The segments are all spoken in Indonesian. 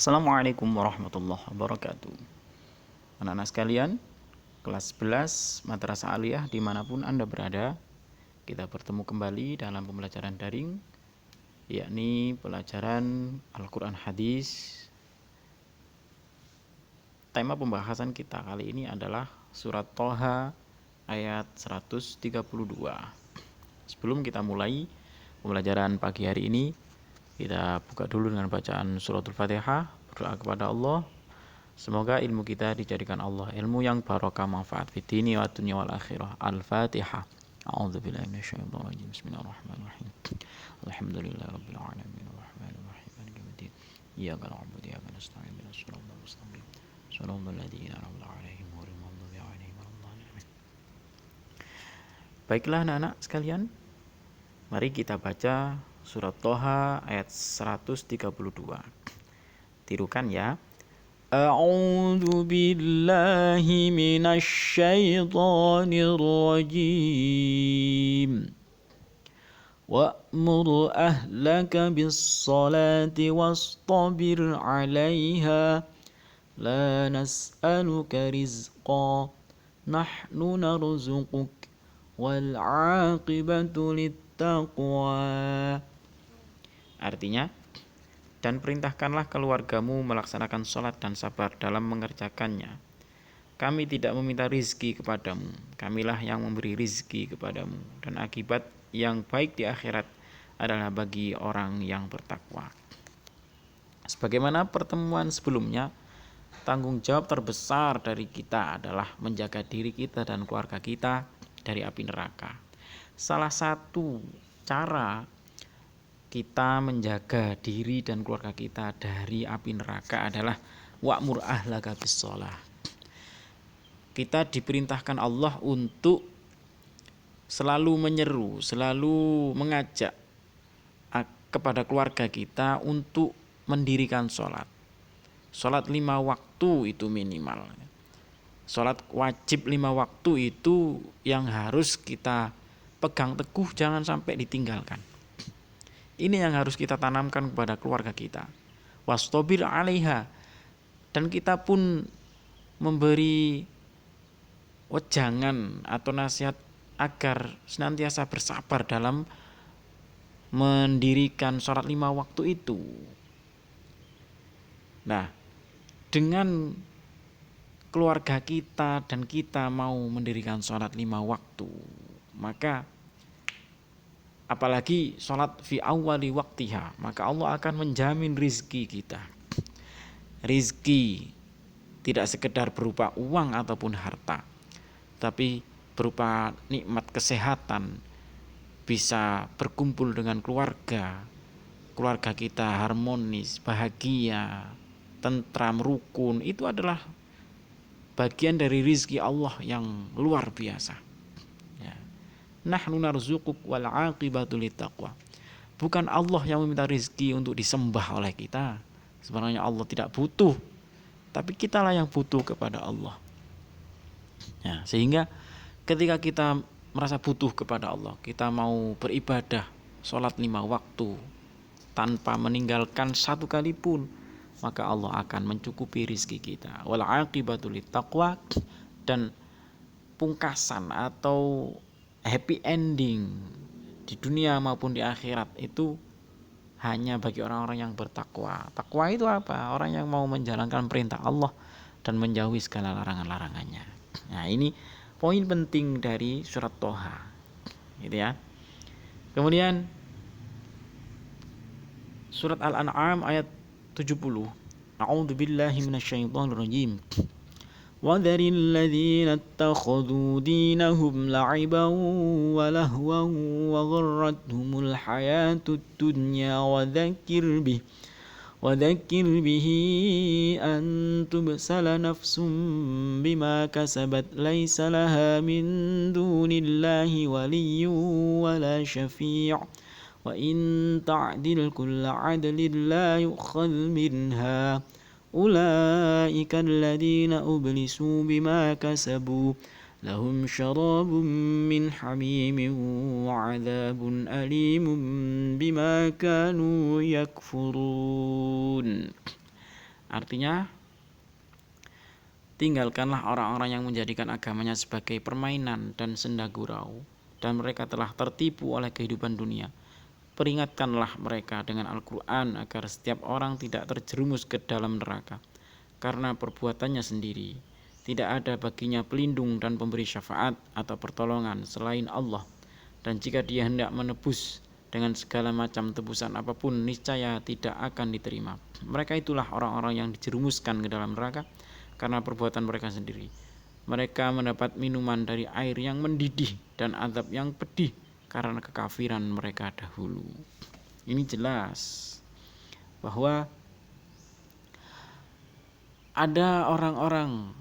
Assalamualaikum warahmatullahi wabarakatuh. Anak-anak sekalian, kelas 11 Madrasah Aliyah dimanapun Anda berada, kita bertemu kembali dalam pembelajaran daring, yakni pelajaran Al-Quran Hadis. Tema pembahasan kita kali ini adalah surat Thaha ayat 132. Sebelum kita mulai pembelajaran pagi hari ini, kita buka dulu dengan bacaan suratul Fatihah, berdoa kepada Allah. Semoga ilmu kita dijadikan Allah ilmu yang barokah, manfaat fid dini wa dunya wal akhirah. Al-Fatihah. A'udzubillahi minasyaitonir rajim. Bismillahirrahmanirrahim. Alhamdulillahirabbil alamin arrahmanir rahim maliki yaumiddin. Iyyaka na'budu wa iyyaka nasta'in ihdinas siratal mustaqim. Shiratal ladzina an'amta 'alaihim ghairil maghdubi 'alaihim waladdallin. Baiklah anak-anak sekalian, mari kita baca surat Thaha ayat 132. Tirukan ya. A'udzu billahi minasy syaithanir rajim. Wa'mur ahlaka bis-shalati wastabir 'alaiha. La nas'aluka rizqan, nahnu narzuquk wal 'aqibatu lit-taqwa. Artinya, dan perintahkanlah keluargamu melaksanakan sholat dan sabar dalam mengerjakannya. Kami tidak meminta rizki kepadamu, kamilah yang memberi rizki kepadamu, dan akibat yang baik di akhirat adalah bagi orang yang bertakwa. Sebagaimana pertemuan sebelumnya, tanggung jawab terbesar dari kita adalah menjaga diri kita dan keluarga kita dari api neraka. Salah satu cara kita menjaga diri dan keluarga kita dari api neraka adalah wa'mur ahlaka bis-shalah. Kita diperintahkan Allah untuk selalu menyeru, selalu mengajak kepada keluarga kita untuk mendirikan sholat. Sholat 5 waktu itu minimal. Sholat wajib 5 waktu itu yang harus kita pegang teguh, jangan sampai ditinggalkan. Ini yang harus kita tanamkan kepada keluarga kita. Wastabir 'alaiha. Dan kita pun memberi wejangan atau nasihat agar senantiasa bersabar dalam mendirikan sholat 5 waktu itu. Nah, dengan keluarga kita dan kita mau mendirikan sholat 5 waktu, maka apalagi sholat fi awwali waktiha, maka Allah akan menjamin rizki kita. Rizki tidak sekedar berupa uang ataupun harta, tapi berupa nikmat kesehatan, bisa berkumpul dengan keluarga kita harmonis, bahagia, tentram, rukun. Itu adalah bagian dari rizki Allah yang luar biasa. Nahnu narzuquk wal 'aqibatu lit-taqwa. Bukan Allah yang meminta rizki untuk disembah oleh kita. Sebenarnya Allah tidak butuh, tapi kitalah yang butuh kepada Allah. Ya, sehingga ketika kita merasa butuh kepada Allah, kita mau beribadah sholat 5 waktu tanpa meninggalkan satu kali pun, maka Allah akan mencukupi rizki kita. Wal 'aqibatu lit-taqwa, dan pungkasan atau happy ending di dunia maupun di akhirat itu hanya bagi orang-orang yang bertakwa. Takwa itu apa? Orang yang mau menjalankan perintah Allah dan menjauhi segala larangan-larangannya. Nah, ini poin penting dari surat Thaha. Gitu ya. Kemudian surat Al-An'am ayat 70. A'udzu billahi minasyaitonir rajim. وَذَرِ الَّذِينَ اتَّخَذُوا دِينَهُمْ لَعِبًا وَلَهْوًا وَغَرَّتْهُمُ الْحَيَاةُ الدُّنْيَا وَذَكِّرْ بِهِ أَن تُبْسَلَ نَفْسٌ بِمَا كَسَبَتْ لَيْسَ لَهَا مِن دُونِ اللَّهِ وَلِيٌّ وَلَا شَفِيعٌ وَإِن تَعْدِلْ كُلَّ عَدْلٍ لَّا يُؤْخَذْ مِنْهَا أولئك الذين أبلسوا بما كسبوا لهم شراب من حميم وعذاب أليم بما كانوا يكفرون. Artinya, tinggalkanlah orang-orang yang menjadikan agamanya sebagai permainan dan senda gurau, dan mereka telah tertipu oleh kehidupan dunia. Peringatkanlah mereka dengan Al-Quran agar setiap orang tidak terjerumus ke dalam neraka karena perbuatannya sendiri. Tidak ada baginya pelindung dan pemberi syafaat atau pertolongan selain Allah. Dan jika dia hendak menebus dengan segala macam tebusan apapun, niscaya tidak akan diterima. Mereka itulah orang-orang yang dijerumuskan ke dalam neraka karena perbuatan mereka sendiri. Mereka mendapat minuman dari air yang mendidih dan azab yang pedih karena kekafiran mereka dahulu. Ini jelas bahwa ada orang-orang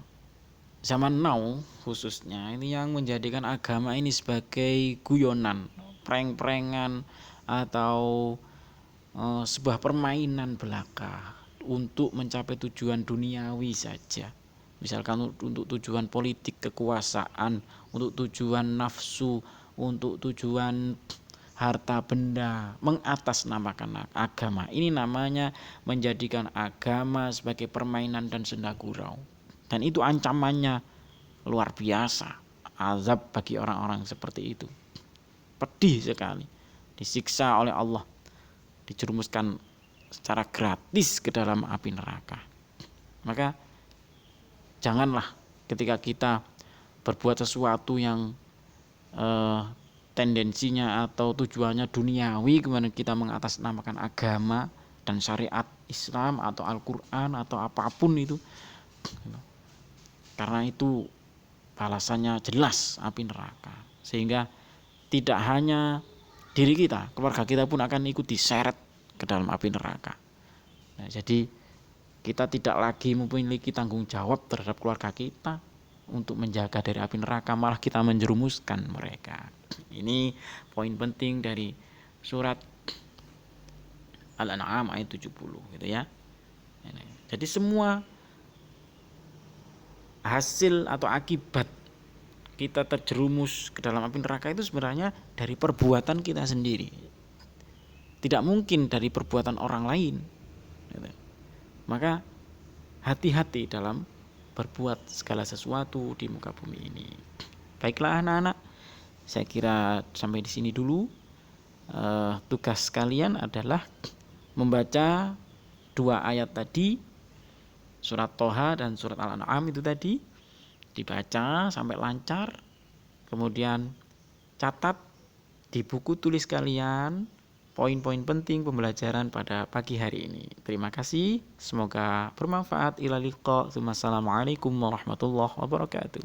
zaman now khususnya ini yang menjadikan agama ini sebagai guyonan, prank-prankan atau sebuah permainan belaka untuk mencapai tujuan duniawi saja. Misalkan untuk tujuan politik kekuasaan, untuk tujuan nafsu, untuk tujuan harta benda, mengatasnamakan agama. Ini namanya menjadikan agama sebagai permainan dan senda gurau. Dan itu ancamannya luar biasa. Azab bagi orang-orang seperti itu. Pedih sekali. Disiksa oleh Allah. Dijerumuskan secara gratis ke dalam api neraka. Maka janganlah ketika kita berbuat sesuatu yang tendensinya atau tujuannya duniawi, kemudian kita mengatasnamakan agama dan syariat Islam atau Al-Quran atau apapun itu, karena itu balasannya jelas api neraka. Sehingga tidak hanya diri kita, keluarga kita pun akan ikut diseret ke dalam api neraka. Nah, jadi kita tidak lagi memiliki tanggung jawab terhadap keluarga kita untuk menjaga dari api neraka, malah kita menjerumuskan mereka. Ini poin penting dari surat Al-An'am ayat 70 gitu ya. Jadi semua hasil atau akibat kita terjerumus ke dalam api neraka itu sebenarnya dari perbuatan kita sendiri. Tidak mungkin dari perbuatan orang lain. Maka hati-hati dalam berbuat segala sesuatu di muka bumi ini. Baiklah anak-anak, saya kira sampai di sini dulu. Tugas kalian adalah membaca 2 ayat tadi, surat Toha dan surat Al-An'am itu tadi, dibaca sampai lancar. Kemudian catat di buku tulis kalian poin-poin penting pembelajaran pada pagi hari ini. Terima kasih, semoga bermanfaat. Ila liqa. Assalamualaikum warahmatullahi wabarakatuh.